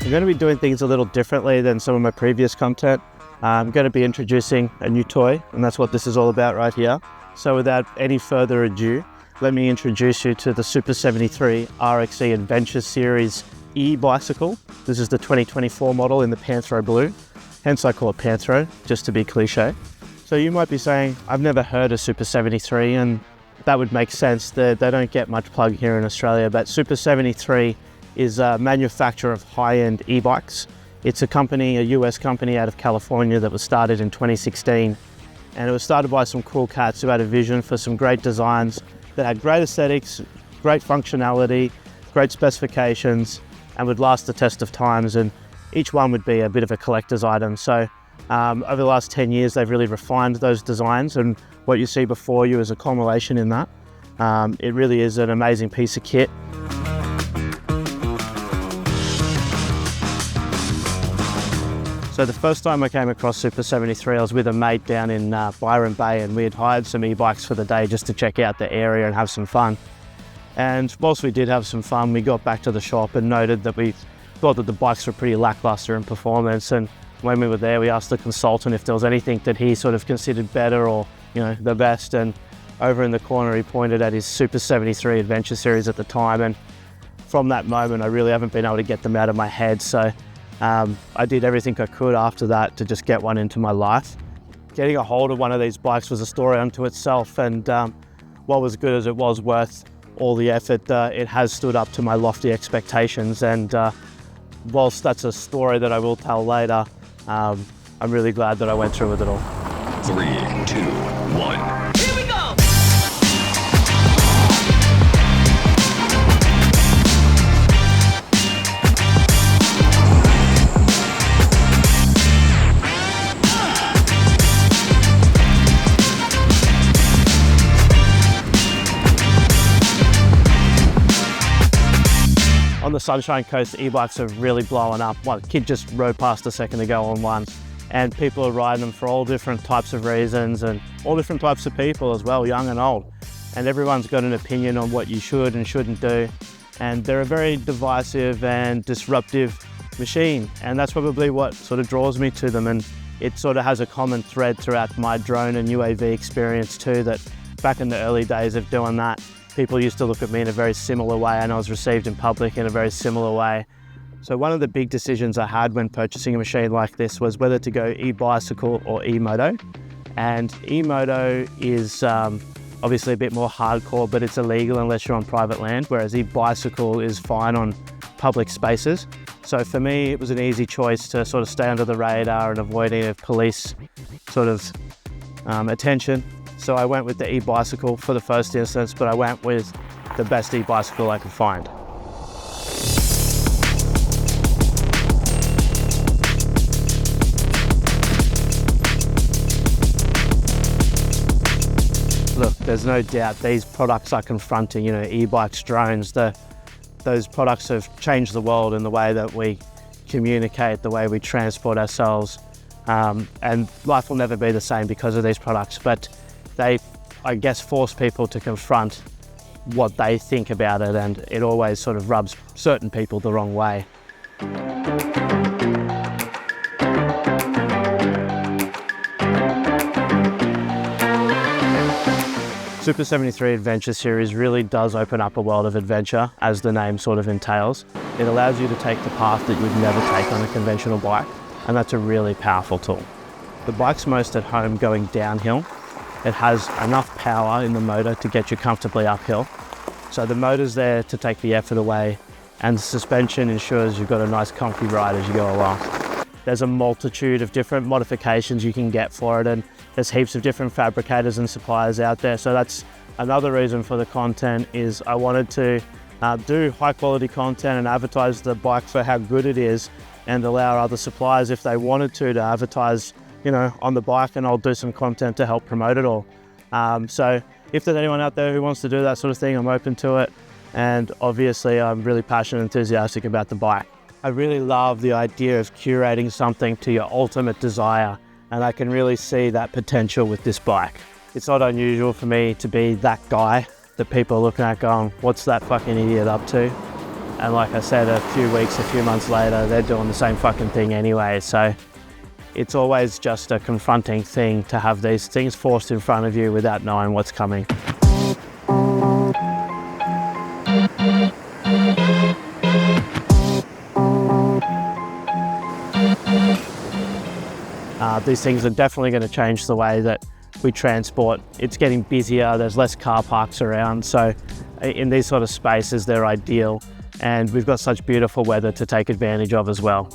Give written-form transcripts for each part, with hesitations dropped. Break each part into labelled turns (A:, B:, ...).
A: I'm going to be doing things a little differently than some of my previous content. I'm going to be introducing a new toy, and that's what this is all about right here. So without any further ado, let me introduce you to the Super 73 RXE Adventure Series e-bicycle. This is the 2024 model in the Panthro blue, hence I call it Panthro, just to be cliche. So you might be saying, I've never heard of Super 73, and that would make sense. They don't get much plug here in Australia, but Super 73 is a manufacturer of high-end e-bikes. It's a company, a US company out of California that was started in 2016. And it was started by some cool cats who had a vision for some great designs that had great aesthetics, great functionality, great specifications, and would last the test of times. And each one would be a bit of a collector's item. So over the last 10 years, they've really refined those designs. And what you see before you is a culmination in that. It really is an amazing piece of kit. So the first time I came across Super 73, I was with a mate down in Byron Bay, and we had hired some e-bikes for the day just to check out the area and have some fun. And whilst we did have some fun, we got back to the shop and noted that we thought that the bikes were pretty lackluster in performance. And when we were there, we asked the consultant if there was anything that he sort of considered better or, you know, the best. And over in the corner, he pointed at his Super 73 Adventure Series at the time. And from that moment, I really haven't been able to get them out of my head. So I did everything I could after that to just get one into my life. Getting a hold of one of these bikes was a story unto itself, and what was good as it was worth all the effort, it has stood up to my lofty expectations. And whilst that's a story that I will tell later, I'm really glad that I went through with it all.
B: 3, 2, 1.
A: On the Sunshine Coast, e-bikes are really blowing up. One kid just rode past a second ago on one, and people are riding them for all different types of reasons and all different types of people as well, young and old. And everyone's got an opinion on what you should and shouldn't do. And they're a very divisive and disruptive machine. And that's probably what sort of draws me to them. And it sort of has a common thread throughout my drone and UAV experience too, that back in the early days of doing that, people used to look at me in a very similar way, and I was received in public in a very similar way. So one of the big decisions I had when purchasing a machine like this was whether to go e-bicycle or e-moto. And e-moto is obviously a bit more hardcore, but it's illegal unless you're on private land, whereas e-bicycle is fine on public spaces. So for me, it was an easy choice to sort of stay under the radar and avoid any police sort of attention. So I went with the e-bicycle for the first instance, but I went with the best e-bicycle I could find. Look, there's no doubt these products are confronting, you know, e-bikes, drones. Those products have changed the world in the way that we communicate, the way we transport ourselves, and life will never be the same because of these products. But they, I guess, force people to confront what they think about it, and it always sort of rubs certain people the wrong way. Super 73 Adventure Series really does open up a world of adventure, as the name sort of entails. It allows you to take the path that you would never take on a conventional bike, and that's a really powerful tool. The bike's most at home going downhill. It has enough power in the motor to get you comfortably uphill. So the motor's there to take the effort away, and the suspension ensures you've got a nice comfy ride as you go along. There's a multitude of different modifications you can get for it, and there's heaps of different fabricators and suppliers out there. So that's another reason for the content, is I wanted to do high quality content and advertise the bike for how good it is, and allow other suppliers, if they wanted to advertise, you know, on the bike, and I'll do some content to help promote it all. So if there's anyone out there who wants to do that sort of thing, I'm open to it. And obviously I'm really passionate and enthusiastic about the bike. I really love the idea of curating something to your ultimate desire, and I can really see that potential with this bike. It's not unusual for me to be that guy that people are looking at going, what's that fucking idiot up to? And like I said, a few months later, they're doing the same fucking thing anyway. So it's always just a confronting thing to have these things forced in front of you without knowing what's coming. These things are definitely going to change the way that we transport. It's getting busier, there's less car parks around, so in these sort of spaces they're ideal, and we've got such beautiful weather to take advantage of as well.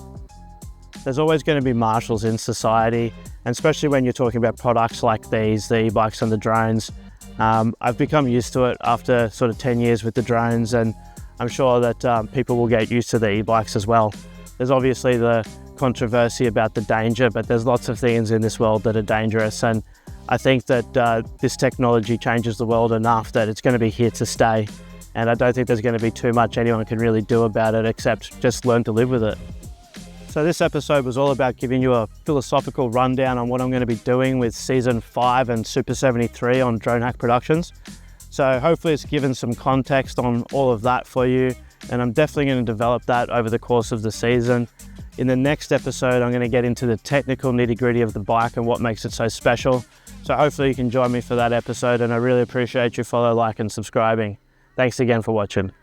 A: There's always going to be marshals in society, and especially when you're talking about products like these, the e-bikes and the drones. I've become used to it after sort of 10 years with the drones, and I'm sure that people will get used to the e-bikes as well. There's obviously the controversy about the danger, but there's lots of things in this world that are dangerous, and I think that this technology changes the world enough that it's going to be here to stay, and I don't think there's going to be too much anyone can really do about it except just learn to live with it. So this episode was all about giving you a philosophical rundown on what I'm going to be doing with Season 5 and Super 73 on Drone Hack Productions. So hopefully it's given some context on all of that for you, and I'm definitely going to develop that over the course of the season. In the next episode, I'm going to get into the technical nitty-gritty of the bike and what makes it so special. So hopefully you can join me for that episode, and I really appreciate you follow, like, and subscribing. Thanks again for watching.